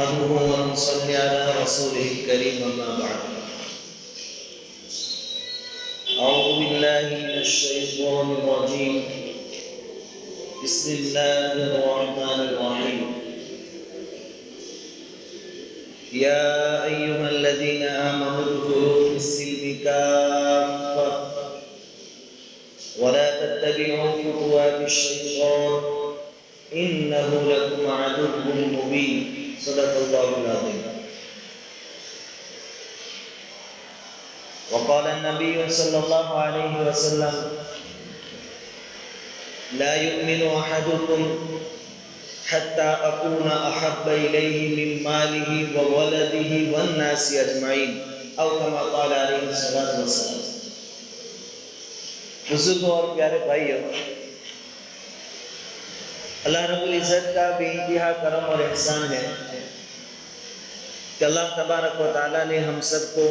نحمده ونصلي على رسوله الكريم أما بعد أعوذ بالله من الشيطان الرجيم بسم الله الرحمن الرحيم يا أيها الذين آمنوا ادخلوا في السلم كافة ولا تتبعوا خطوات الشيطان إنه لكم عدو مبين صدق الله العظيم وقال النبي صلى الله عليه وسلم لا يؤمن أحدكم حتى أكون أحب إليه من ماله وولده والناس أجمعين أو كما قال عليه الصلاة والسلام. بزرگوں اور پیارے بھائیوں، اللہ رب العزت کا بے انتہا کرم اور احسان ہے کہ اللہ تبارک و تعالیٰ نے ہم سب کو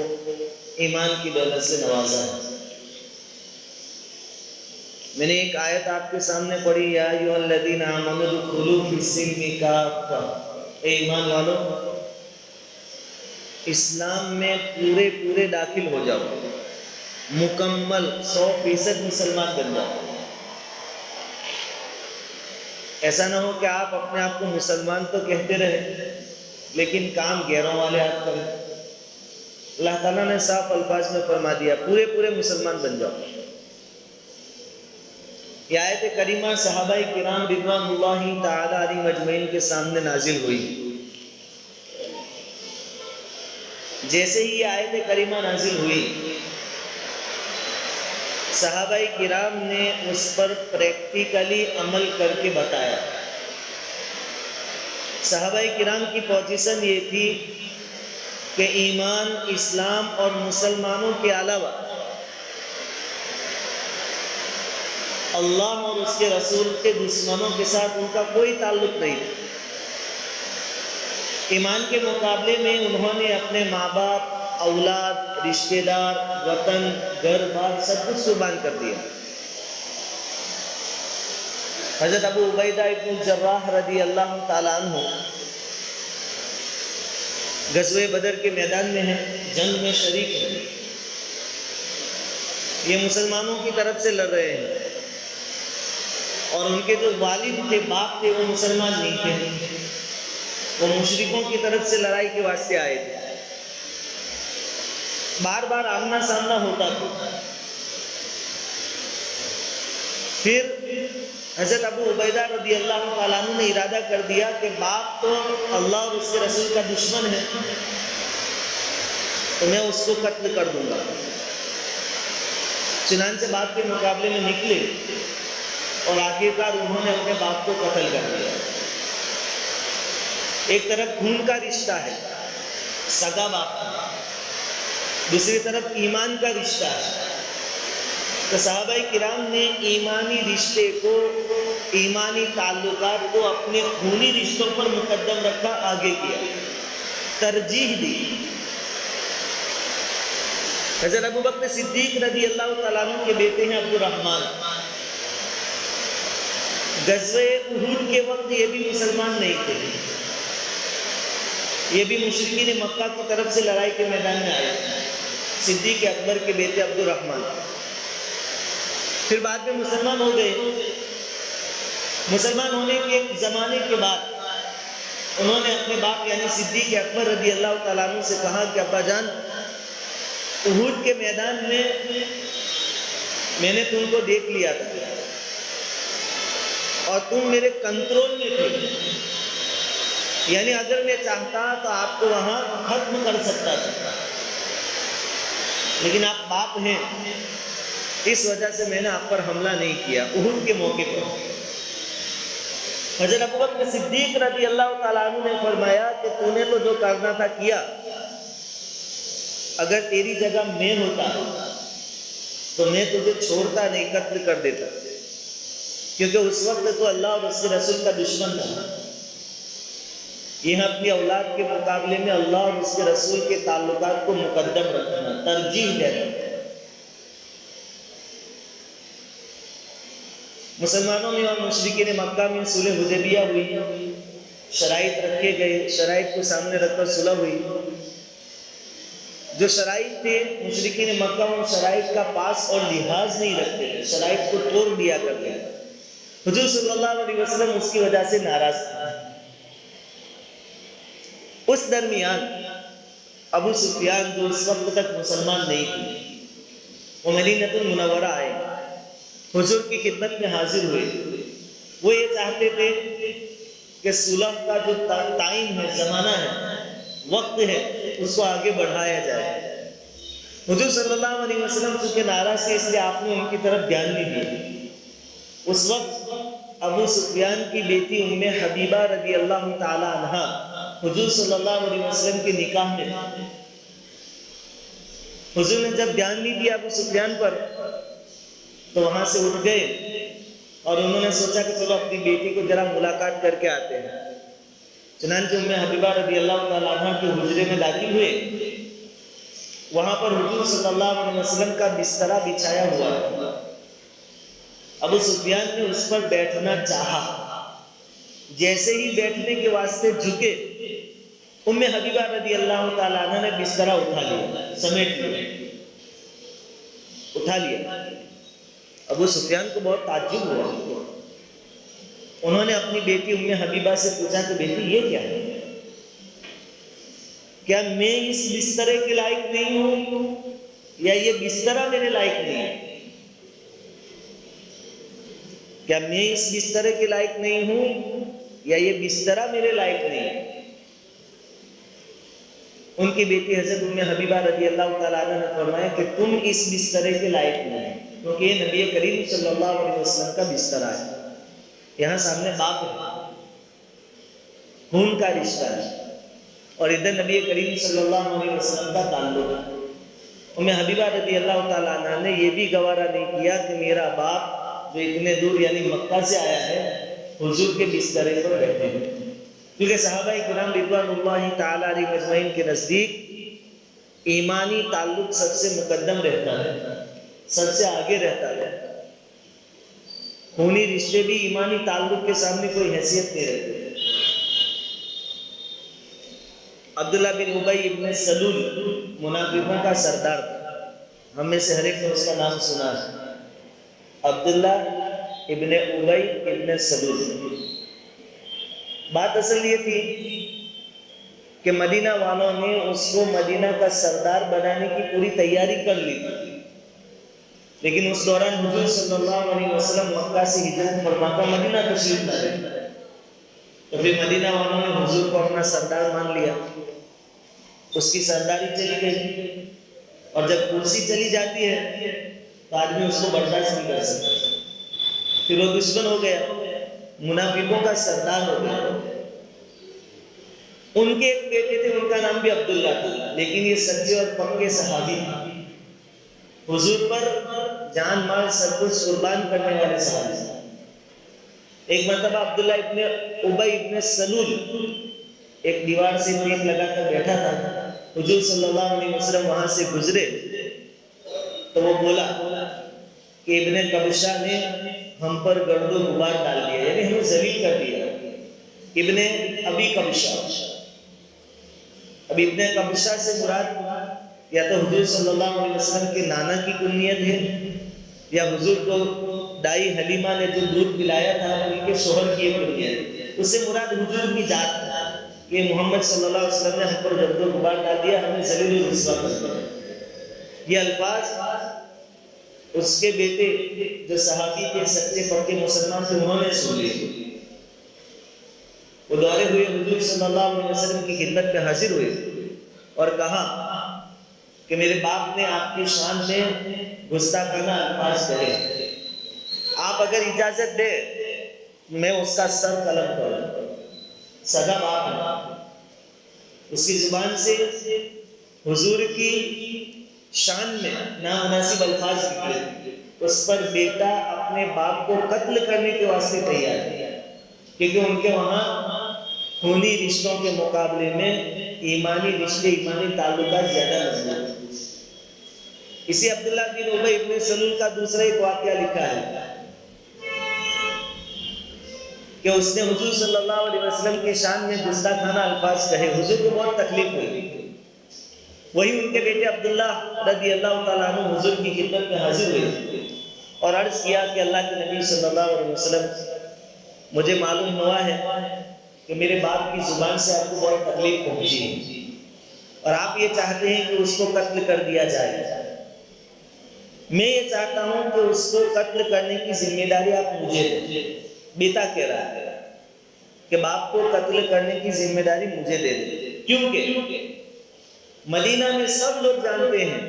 ایمان کی دولت سے نوازا ہے. میں نے ایک آیت آپ کے سامنے پڑھی، یا ایھا الذین آمنوا ادخلوا فی السلم کافۃ، اے ایمان والو اسلام میں پورے داخل ہو جاؤ، مکمل 100% مسلمان بن جاؤ. ایسا نہ ہو کہ آپ اپنے آپ کو مسلمان تو کہتے رہے لیکن کام غیروں والے آپ کریں. اللہ تعالیٰ نے صاف الفاظ میں فرما دیا پورے مسلمان بن جاؤ. یہ آیت کریمہ صحابہ کرام رضوان اللہ تعالی علیہم اجمعین کے سامنے نازل ہوئی. جیسے ہی یہ آیت کریمہ نازل ہوئی، صحابہ کرام نے اس پر پریکٹیکلی عمل کر کے بتایا. صحابہ کرام کی پوزیشن یہ تھی کہ ایمان، اسلام اور مسلمانوں کے علاوہ اللہ اور اس کے رسول کے دشمنوں کے ساتھ ان کا کوئی تعلق نہیں تھا. ایمان کے مقابلے میں انہوں نے اپنے ماں باپ، اولاد، رشتہ دار، وطن، گھر بار سب کچھ قربان کر دیا. حضرت ابو عبیدہ ابن الجراح رضی اللہ تعالیٰ عنہ غزوہ بدر کے میدان میں ہیں، جنگ میں شریک ہیں. یہ مسلمانوں کی طرف سے لڑ رہے ہیں اور ان کے جو والد تھے، باپ تھے، وہ مسلمان نہیں تھے، وہ مشرکوں کی طرف سے لڑائی کے واسطے آئے تھے. بار بار آمنا سامنا ہوتا تھا. پھر حضرت ابو عبیدہ رضی اللہ تعالیٰ عنہ نے ارادہ کر دیا کہ باپ تو اللہ اور اس کے رسول کا دشمن ہے، تو میں اس کو قتل کر دوں گا. چنانچہ باپ کے مقابلے میں نکلے اور آخرکار انہوں نے اپنے باپ کو قتل کر دیا. ایک طرف خون کا رشتہ ہے، سگا باپ، دوسری طرف ایمان کا رشتہ ہے. تو صحابہ کرام نے ایمانی رشتے کو، ایمانی تعلقات کو اپنے خونی رشتوں پر مقدم رکھا، آگے کیا، ترجیح دی. حضرت ابو بکر صدیق رضی اللہ تعالیٰ عنہ کے بیٹے ہیں عبد الرحمن. غزوہ احد کے وقت یہ بھی مسلمان نہیں تھے، یہ بھی مشرکین مکہ کی طرف سے لڑائی کے میدان میں آئے. صدیق اکبر کے بیٹے عبد الرحمن پھر بعد میں مسلمان ہو گئے. مسلمان ہونے کے ایک زمانے کے بعد انہوں نے اپنے باپ یعنی صدیق اکبر رضی اللہ تعالیٰ عنہ سے کہا کہ ابا جان، احد کے میدان میں میں نے تم کو دیکھ لیا تھا اور تم میرے کنٹرول میں تھے، یعنی اگر میں چاہتا تو آپ کو وہاں ختم کر سکتا تھا، لیکن آپ باپ ہیں، اس وجہ سے میں نے آپ پر حملہ نہیں کیا. احد کے موقع پر حضرت ابو بکر صدیق رضی اللہ تعالیٰ عنہ نے فرمایا کہ تو نے تو جو کرنا تھا کیا، اگر تیری جگہ میں ہوتا تو میں تجھے چھوڑتا نہیں، قتل کر دیتا، کیونکہ اس وقت تو اللہ اور اس کے رسول کا دشمن تھا. یہ اپنی اولاد کے مقابلے میں اللہ اور اس کے رسول کے تعلقات کو مقدم رکھنا، ترجیح دینا. مسلمانوں میں اور مشرکین مکہ میں صلح حدیبیہ ہوئی. شرائط رکھے گئے، شرائط کو سامنے رکھ کر صلح ہوئی۔ جو شرائط تھے مشرکین مکہ ان شرائط کا پاس اور لحاظ نہیں رکھتے تھے، شرائط کو توڑ دیا کرتے تھے۔ حضور صلی اللہ علیہ وسلم اس کی وجہ سے ناراض تھے۔ اس درمیان ابو سفیان جو اس وقت تک مسلمان نہیں تھے، وہ مدینہ المنورہ آئے، حضور کی خدمت میں حاضر ہوئے۔ وہ یہ چاہتے تھے کہ صلح کا جو ٹائم ہے، زمانہ ہے، وقت ہے، اس کو آگے بڑھایا جائے۔ حضور صلی اللہ علیہ وسلم چونکہ ناراض تھے، اس لیے آپ نے ان کی طرف دھیان نہیں دیا۔ اس وقت ابو سفیان کی بیٹی ام حبیبہ رضی اللہ تعالی عنہ حضور صلی اللہ علیہ وسلم کے نکاح میں تھی۔ حضور نے جب دھیان نہیں دیا ابو سفیان پر تو وہاں سے اٹھ گئے اور انہوں نے سوچا کہ چلو اپنی بیٹی کو ذرا ملاقات کر کے آتے ہیں۔ چنانچہ ام حبیبہ رضی اللہ تعالیٰ عنہ کے حجرے میں داخل ہوئے۔ وہاں پر حضور صلی اللہ علیہ وسلم کا بسترا بچھایا ہوا ہے۔ ابو سفیان نے اس پر بیٹھنا چاہا، جیسے ہی بیٹھنے کے واسطے جھکے، ام حبیبہ رضی اللہ تعالیٰ عنہ نے بسترا اٹھا لیا، سمیٹ لیا۔ ابو سفیان کو بہت تعجب ہوا۔ انہوں نے اپنی بیٹی ام حبیبہ سے پوچھا کہ بیٹی یہ کیا ہے؟ کیا میں اس بسترے کے لائق نہیں ہوں یا یہ بسترا میرے لائق نہیں ہے؟ کیا میں اس بسترے کے لائق نہیں ہوں یا یہ بسترا میرے لائق نہیں ہے؟ ان کی بیٹی حضرت ام حبیبہ رضی اللہ تعالیٰ عنہ نے فرمایا کہ تم اس بسترے کے لائق نہیں ہیں، کیونکہ یہ نبی کریم صلی اللہ علیہ وسلم کا بسترا ہے۔ یہاں سامنے باپ ہے، خون کا رشتہ ہے، اور ادھر نبی کریم صلی اللہ علیہ وسلم کا تعلق ہے۔ ام حبیبہ رضی اللہ تعالیٰ عنہ نے یہ بھی گوارا نہیں کیا کہ میرا باپ جو اتنے دور یعنی مکہ سے آیا ہے حضور کے بسترے پر بیٹھے ہیں، کیونکہ صحابہ کرام رضوان اللہ تعالیٰ علیہ مجمعین کے نزدیک ایمانی تعلق سب سے مقدم رہتا ہے، سب سے آگے رہتا ہے۔ خونی رشتے بھی ایمانی تعلق کے سامنے کوئی حیثیت نہیں رہتے۔ عبداللہ بن ابی ابن سلول منافقوں کا سردار تھا، ہم میں سے ہر ایک نے اس کا نام سنا ہے، عبداللہ ابن ابی ابن سلول۔ بات اصل یہ تھی کہ مدینہ والوں نے اس کو مدینہ کا سردار بنانے کی پوری تیاری کر لی تھی، لیکن اس دوران حضور صلی اللہ علیہ وسلم مکہ سے ہجرت فرما کر مدینہ تشریف لائے، تو پھر مدینہ والوں نے حضور کو اپنا سردار مان لیا، اس کی سرداری چلی گئی، اور جب کرسی چلی جاتی ہے تو آدمی اس کو برداشت نہیں کر سکتا، پھر وہ دشمن ہو گیا، منافقوں کا سردار ہو گیا۔ ان کے ایک بیٹے تھے، ان کا نام بھی عبداللہ تھا، لیکن یہ سچے اور پکے صحابی تھے، حضور پر جان مال سب کچھ قربان کرنے والے صحابی۔ ایک مرتبہ عبداللہ ابن ابی ابن سلول ایک دیوار سے ٹیپ لگا کر بیٹھا تھا، حضور صلی اللہ علیہ وسلم وہاں سے گزرے تو وہ بولا کہ ابن کبشہ نے ہم پر گرد و غبار ڈال دیا، یعنی ہمیں ذلیل کر دیا۔ ابن ابی کبشہ، اب ابن کبشہ سے مراد یا تو حضور صلی اللہ علیہ وسلم کے نانا کی کنیت ہے، یا حضور کو دائی حلیمہ نے جو دودھ پلایا تھا ان کے شوہر کی کنیت، اس سے مراد حضور کی ذات ہے کہ محمد صلی اللہ علیہ وسلم نے ہم پر گرد و غبار ڈال دیا، ہمیں ذلیل و رسوا کر دیا۔ یہ الفاظ اس کے بیٹے جو صحابی کے سچے پکے مسلمان تھے انہوں نے سن لیے۔ وہ دوڑے ہوئے حضور صلی اللہ علیہ وسلم کی خدمت میں حاضر ہوئے اور کہا کہ میرے باپ نے آپ کی شان میں گستاخانہ الفاظ کہے، آپ اگر اجازت دے میں اس کا سر قلم کروں، سگا باپ ہے، اس کی زبان سے حضور کی شان میں نامناسب الفاظ نکلے، اس پر بیٹا اپنے باپ کو قتل کرنے کے واسطے تیار ہے، کیونکہ ان کے وہاں خونی رشتوں کے مقابلے میں ایمانی رشتے، ایمانی تعلقات زیادہ مضبوط ہیں۔ اسی عبداللہ بن ابی ابن سلول کا دوسرا ایک واقعہ لکھا ہے۔ کہ اس نے حضور صلی اللہ علیہ وسلم کے شان میں گستاخانہ الفاظ کہے، حضور کو بہت تکلیف ہوئی۔ وہی ان کے بیٹے عبداللہ رضی اللہ تعالیٰ عنہ حضور کی خدمت میں حاضر ہوئے اور عرض کیا کہ اللہ کے نبی صلی اللہ علیہ وسلم، مجھے معلوم ہوا ہے کہ میرے باپ کی زبان سے آپ کو بہت تکلیف پہنچی ہے اور آپ یہ چاہتے ہیں کہ اس کو قتل کر دیا جائے۔ میں یہ چاہتا ہوں کہ اس کو قتل کرنے کی ذمہ داری آپ مجھے دیں۔ بیٹا کہہ رہا ہے کہ باپ کو قتل کرنے کی ذمہ داری مجھے دے دیں، کیونکہ مدینہ میں سب لوگ جانتے ہیں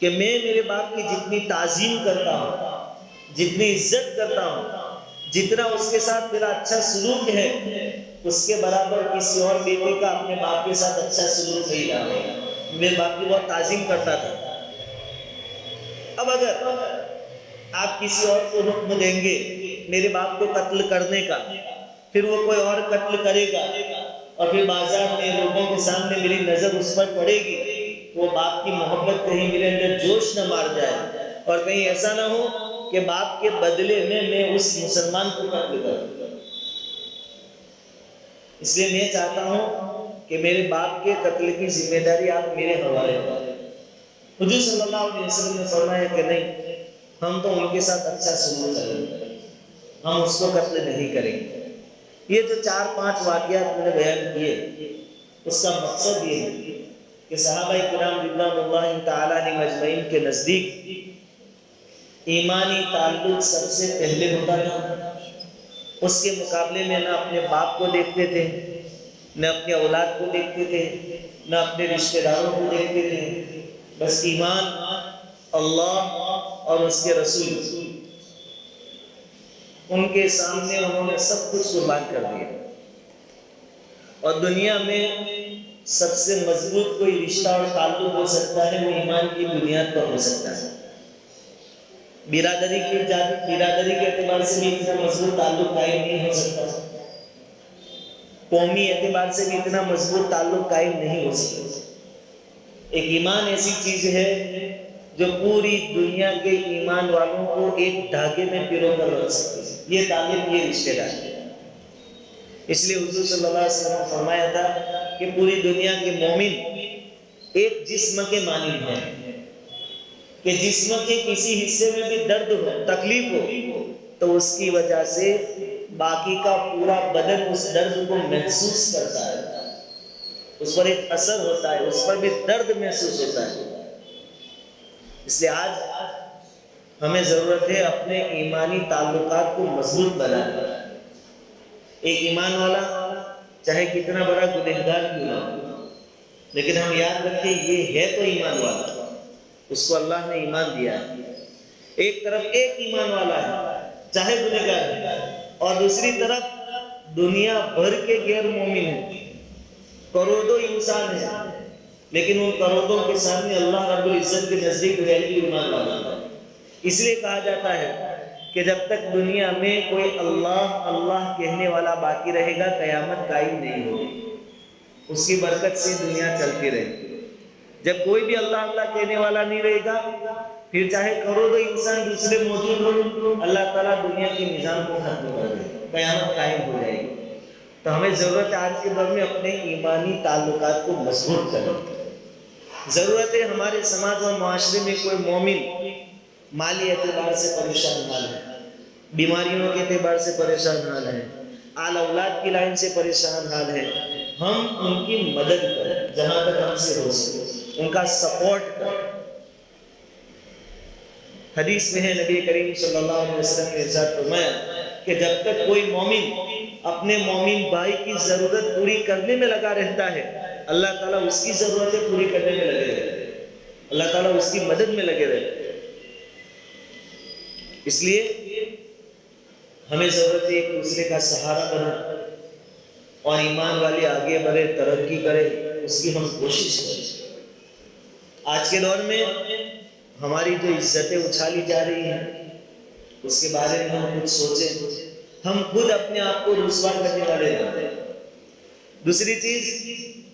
کہ میں میرے باپ کی جتنی تعظیم کرتا ہوں، جتنی عزت کرتا ہوں، جتنا اس کے ساتھ میرا اچھا سلوک ہے، اس کے برابر کسی اور بیٹے کا اپنے باپ کے ساتھ اچھا سلوک نہیں رہا۔ میرے باپ کی بہت تعظیم کرتا تھا۔ اب اگر آپ کسی اور کو حکم دیں گے میرے باپ کو قتل کرنے کا، پھر وہ کوئی اور قتل کرے گا اور پھر بازار میں لوگوں کے سامنے میری نظر اس پر پڑے گی، وہ باپ کی محبت کہیں میرے اندر جوش نہ مار جائے اور کہیں ایسا نہ ہو کہ باپ کے بدلے میں اس مسلمان کو قتل کروں۔ اس لیے میں چاہتا ہوں کہ میرے باپ کے قتل کی ذمہ داری آپ میرے حوالے کریں۔ حضور صلی اللہ علیہ وسلم نے فرمایا کہ نہیں، ہم تو ان کے ساتھ اچھا سلوک کریں گے، ہم اس کو قتل نہیں کریں گے۔ یہ جو 4-5 واقعات میں نے بیان کیے، اس کا مقصد یہ ہے کہ صحابہ کرام رضوان اللہ تعالیٰ علیہم اجمعین کے نزدیک ایمانی تعلق سب سے پہلے ہوتا تھا۔ اس کے مقابلے میں نہ اپنے باپ کو دیکھتے تھے، نہ اپنے اولاد کو دیکھتے تھے، نہ اپنے رشتہ داروں کو دیکھتے تھے، بس ایمان، اللہ اور اس کے رسول، ان کے سامنے انہوں نے سب کچھ قربان کر دیا۔ اور دنیا میں سب سے مضبوط کوئی رشتہ اور تعلق ہو سکتا ہے وہ ایمان کی بنیاد پر ہو سکتا ہے۔ برادری کے اعتبار سے بھی اتنا مضبوط تعلق قائم نہیں ہو سکتا، قومی اعتبار سے بھی اتنا مضبوط تعلق قائم نہیں ہو سکتا۔ ایک ایمان ایسی چیز ہے جو پوری دنیا کے ایمان والوں کو ایک دھاگے میں پرو کر رکھ سکتی ہے، یہ تعلق، یہ رشتہ داری۔ اس لیے حضور صلی اللہ علیہ وسلم نے فرمایا تھا کہ پوری دنیا کے مومن ایک جسم کے مانند ہیں، کہ جسم کے کسی حصے میں بھی درد ہو، تکلیف ہو، تو اس کی وجہ سے باقی کا پورا بدن اس درد کو محسوس کرتا ہے، اس پر ایک اثر ہوتا ہے، اس پر بھی درد محسوس ہوتا ہے۔ اس لیے آج ہمیں ضرورت ہے اپنے ایمانی تعلقات کو مضبوط بنانے۔ ایک ایمان والا چاہے کتنا بڑا گنہگار کیوں نہ ہو، لیکن ہم یاد رکھیں یہ ہے تو ایمان والا، اس کو اللہ نے ایمان دیا ہے۔ ایک طرف ایک ایمان والا ہے چاہے گنہگار ہے، اور دوسری طرف دنیا بھر کے غیر مومن ہیں، کروڑوں انسان ہیں، لیکن ان کروڑوں کے سامنے اللہ رب العزت کے نزدیک ویلیو ایمان والا ہے۔ اس لیے کہا جاتا ہے کہ جب تک دنیا میں کوئی اللہ اللہ کہنے والا باقی رہے گا قیامت قائم نہیں ہوگی، اس کی برکت سے دنیا چلتی رہے گی۔ جب کوئی بھی اللہ اللہ کہنے والا نہیں رہے گا، پھر چاہے کروڑوں انسان دوسرے موجود ہوں، اللہ تعالیٰ دنیا کے نظام کو ختم کر دے گا، قیامت قائم ہو جائے گی۔ تو ہمیں ضرورت ہے آج کے دور میں اپنے ایمانی تعلقات کو مضبوط کرنے۔ ضرورت ہے ہمارے سماج اور معاشرے میں کوئی مومن مالی اعتبار سے پریشان حال ہے، بیماریوں کے اعتبار سے پریشان حال ہے، آل اولاد کی لائن سے پریشان حال ہے، ہم ان کی مدد کریں جہاں تک ہم سے ہو سکے، ان کا سپورٹ کریں۔ حدیث میں ہے نبی کریم صلی اللہ علیہ وسلم نے ارشاد فرمایا کہ جب تک کوئی مومن اپنے مومن بھائی کی ضرورت پوری کرنے میں لگا رہتا ہے، اللہ تعالیٰ اس کی ضرورتیں پوری کرنے میں لگے رہتے ہیں، اللہ تعالیٰ اس کی مدد میں لگے رہتے ہیں۔ اس لیے ہمیں ضرورت ہے ایک دوسرے کا سہارا بنے اور ایمان والے آگے بڑھے، ترقی کرے، اس کی ہم کوشش کریں۔ آج کے دور میں ہماری جو عزتیں اچھالی جا رہی ہیں اس کے بارے میں ہم کچھ سوچیں۔ ہم خود اپنے آپ کو رسوا کرنے والے ہیں۔ دوسری چیز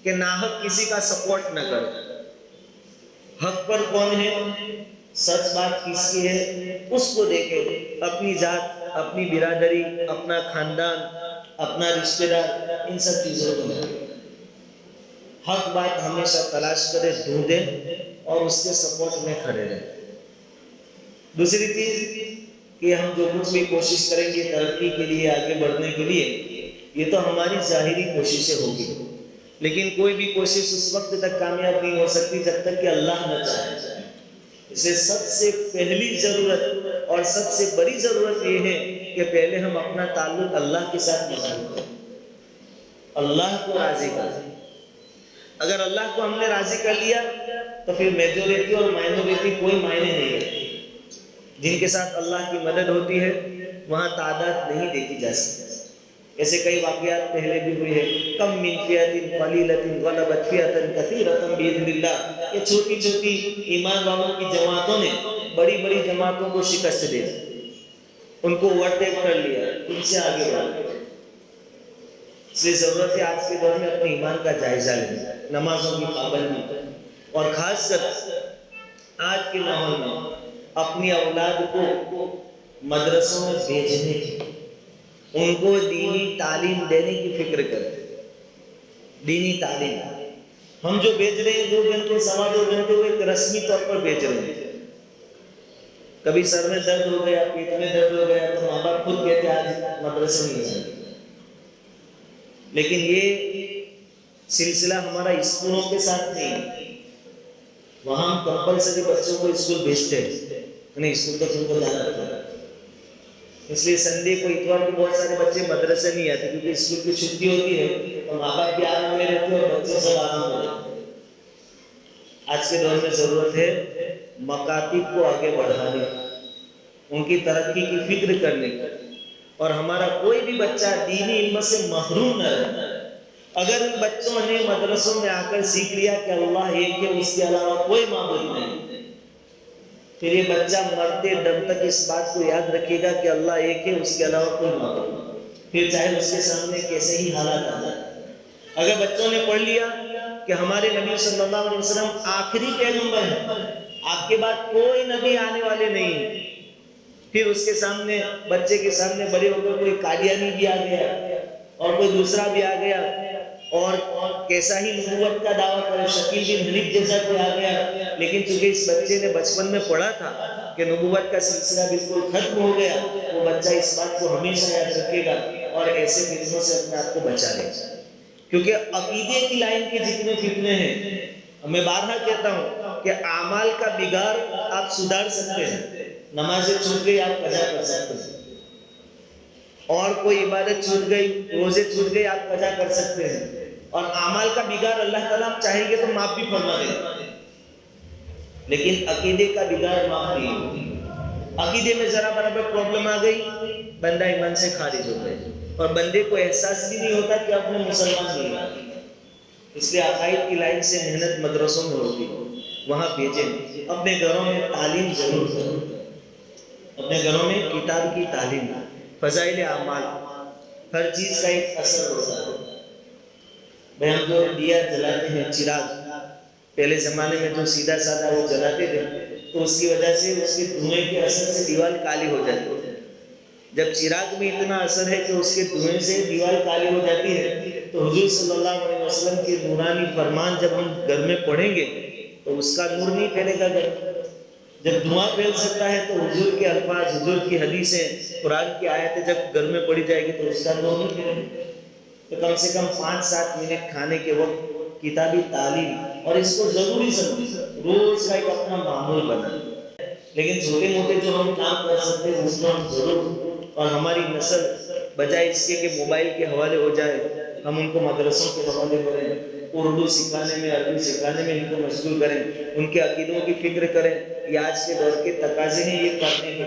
کہ ناحق کسی کا سپورٹ نہ کریں۔ حق پر کون ہے، سچ بات کس کی ہے، اس کو دیکھیں، اپنی ذات اپنی برادری، اپنا خاندان، اپنا رشتہ دار، ان سب چیزوں کو لیں، حق بات ہمیشہ تلاش کرے، ڈھونڈیں اور اس کے سپورٹ میں کھڑے رہیں۔ دوسری چیز کہ ہم جو کچھ بھی کوشش کریں گے ترقی کے لیے، آگے بڑھنے کے لیے، یہ تو ہماری ظاہری کوششیں ہوگی، لیکن کوئی بھی کوشش اس وقت تک کامیاب نہیں ہو سکتی جب تک کہ اللہ نہ چاہے۔ اسے سب سے پہلی ضرورت اور سب سے بڑی ضرورت یہ ہے کہ پہلے ہم اپنا تعلق اللہ کے ساتھ مضبوط کریں، اللہ کو راضی کریں۔ اگر اللہ کو ہم نے راضی کر لیا تو پھر میجورٹی اور مائنورٹی کوئی معنی نہیں ہے۔ جن کے ساتھ اللہ کی مدد ہوتی ہے وہاں تعداد نہیں دیکھی جا سکتی۔ ایسے کئی واقعات پہلے بھی ہوئے ہیں، کم من فئۃ قلیلۃ غلبت فئۃ کثیرۃ باذن اللہ، یہ چھوٹی چھوٹی ایمان والوں کی جماعتوں نے بڑی بڑی جماعتوں کو شکست دے دی، ان کو اوورٹیک کر لیا، ان سے آگے بڑھ گئے۔ اس لیے ضرورت ہے آج کے دور میں اپنے ایمان کا جائزہ لینا، نمازوں کی پابندی، اور خاص کر آج کے ماحول میں اپنی اولاد کو مدرسوں میں بھیجنے کی، ان کو دینی تعلیم دینے کی فکر کریں۔ دینی تعلیم ہم جو بھیج رہے ہیں 2 گھنٹے 2.25 گھنٹے وہ ایک رسمی طور پر بھیج رہے ہیں۔ کبھی سر میں درد ہو گیا، پیٹ میں درد ہو گیا تو ماں باپ خود کہتے ہیں آج مدرسے نہیں جائیں، لیکن یہ سلسلہ ہمارا اسکولوں کے ساتھ نہیں، وہاں ہم کمپلسری بچوں کو اسکول بھیجتے ہیں، نہیں اسکول تو تم کو جانا پڑتا ہے۔ اس لیے سنڈے کو، اتوار کو بہت سارے بچے مدرسے نہیں آتے کیونکہ اسکول کی چھٹی ہوتی ہے، تو ماں باپ بھی آرام میں رہتے ہیں اور بچے سب آرام میں رہتے ہیں۔ آج کے دور میں ضرورت ہے مکاتب کو آگے بڑھانے، ان کی ترقی کی فکر کرنے کی، اور ہمارا کوئی بھی بچہ دینی علم سے محروم نہ رہے۔ اگر ان بچوں نے مدرسوں میں آ کر سیکھ لیا کہ اللہ ایک ہے، اس کے علاوہ کوئی معبود نہیں، پھر یہ بچہ مرتے دم تک اس بات کو یاد رکھے گا کہ اللہ ایک ہے، اس کے علاوہ کوئی معبود نہیں، پھر چاہے اس کے سامنے کیسے ہی حالات آ جائیں۔ اگر بچوں نے پڑھ لیا کہ ہمارے نبی صلی اللہ علیہ وسلم آخری پیغمبر ہیں، آپ کے بعد کوئی نبی آنے والے نہیں، پھر اس کے سامنے، بچے کے سامنے بڑے ہو کر کوئی قادیانی بھی آ گیا اور کوئی دوسرا بھی آ گیا اور کیسا ہی نبوت کا دعویٰ کرے، شکیل بن حنیف جیسا کوئی آ گیا، لیکن چونکہ اس بچے نے بچپن میں پڑھا تھا کہ نبوت کا سلسلہ بالکل ختم ہو گیا، وہ بچہ اس بات کو ہمیشہ یاد رکھے گا اور ایسے فتنوں سے اپنے آپ کو بچا لے گا۔ کیونکہ عقیدے کی لائن کے جتنے فتنے ہیں، میں بارہا کہتا ہوں کہ اعمال کا بگاڑ آپ سدھار سکتے ہیں، نمازیں چھوٹ گئی آپ قضا کر سکتے ہیں، اور کوئی عبادت چھوٹ گئی، روزے چھوٹ گئی آپ قضا کر سکتے ہیں، اور اعمال کا بگاڑ اللہ تعالیٰ چاہیں گے تو معاف بھی فرما دیں، لیکن عقیدے کا بگاڑ معاف نہیں ہوگا۔ عقیدے میں ذرا برابر پرابلم آ گئی، بندہ ایمان سے خارج ہوتا ہے، اور بندے کو احساس بھی نہیں ہوتا کہ اپنے مسلمان نہیں ہیں۔ اس لیے عقائد کی لائن سے محنت مدرسوں میں ہوتی ہے، وہاں بھیجیں۔ اپنے گھروں میں تعلیم ضرور کریں، اپنے گھروں میں کتاب کی تعلیم، فضائل اعمال، ہر چیز کا ایک اثر ہوتا ہے۔ بھائی ہم جو دیا جلاتے ہیں، چراغ، پہلے زمانے میں جو سیدھا سادہ وہ جلاتے تھے تو اس کی وجہ سے اس کے دھوئیں کے اثر سے دیوار کالی ہو جاتی ہے۔ جب چراغ میں اتنا اثر ہے کہ اس کے دھوئیں سے دیوار کالی ہو جاتی ہے، تو حضور صلی اللہ علیہ وسلم کے نورانی فرمان جب ہم گھر میں پڑھیں گے تو اس کا نور نہیں پھیلے گا گھر۔ جب دھواں پھیل سکتا ہے تو حضور کے الفاظ، حضور کی حدیثیں، قرآن کی آیتیں جب گھر میں پڑھی جائے گی تو اس کا نور نہیں پھیلے گا۔ تو کم سے کم 5-7 منٹ کھانے کے وقت کتابی تعلیم، اور اس کو ضروری سمجھیں، روز کا ایک اپنا معمول بنائیں۔ لیکن چھوٹے موٹے جو ہم کام کر سکتے ہیں اس میں ہم ضرور، اور ہماری نسل بجائے اس کے کہ موبائل کے حوالے ہو جائے، ہم ان کو مدرسوں کے حوالے کریں، اردو سکھانے میں، عربی سکھانے میں ان کو مشغول کریں، ان کے عقیدوں کی فکر کریں۔ یہ آج کے دور کے تقاضے ہیں، یہ کرنے کے